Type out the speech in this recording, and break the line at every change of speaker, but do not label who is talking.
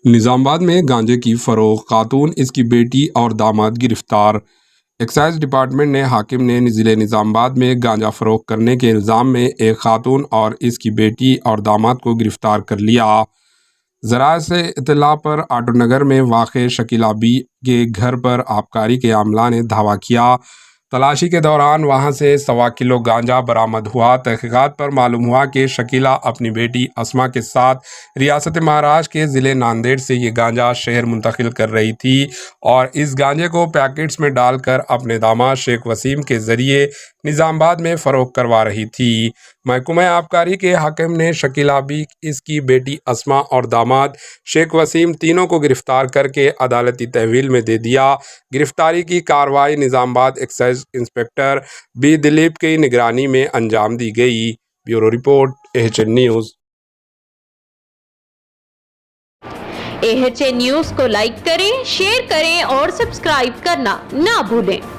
نظام آباد میں گانجے کی فروخت، خاتون، اس کی بیٹی اور داماد گرفتار۔ ایکسائز ڈپارٹمنٹ نے حاکم نے ضلع نظام آباد میں گانجا فروخت کرنے کے الزام میں ایک خاتون اور اس کی بیٹی اور داماد کو گرفتار کر لیا۔ ذرائع سے اطلاع پر آٹو نگر میں واقع شکیلہ بی کے گھر پر آبکاری کے عملہ نے دھاوا کیا۔ تلاشی کے دوران وہاں سے 1.25 کلو گانجا برآمد ہوا۔ تحقیقات پر معلوم ہوا کہ شکیلہ اپنی بیٹی اسما کے ساتھ ریاست مہاراشٹر کے ضلع ناندیڑ سے یہ گانجا شہر منتقل کر رہی تھی اور اس گانجے کو پیکٹس میں ڈال کر اپنے داماد شیخ وسیم کے ذریعے نظام آباد میں فروخت کروا رہی تھی۔ محکمہ آبکاری کے حاکم نے شکیلہ بی، اس کی بیٹی اسما اور داماد شیخ وسیم تینوں کو گرفتار کر کے عدالتی تحویل میں دے دیا۔ گرفتاری کی کارروائی نظام آباد ایکسائز انسپکٹر بی دلیپ کی نگرانی میں انجام دی گئی۔ Bureau report AHN news.
AHN news کو لائک کریں، شیئر کریں اور سبسکرائب کرنا نہ بھولیں۔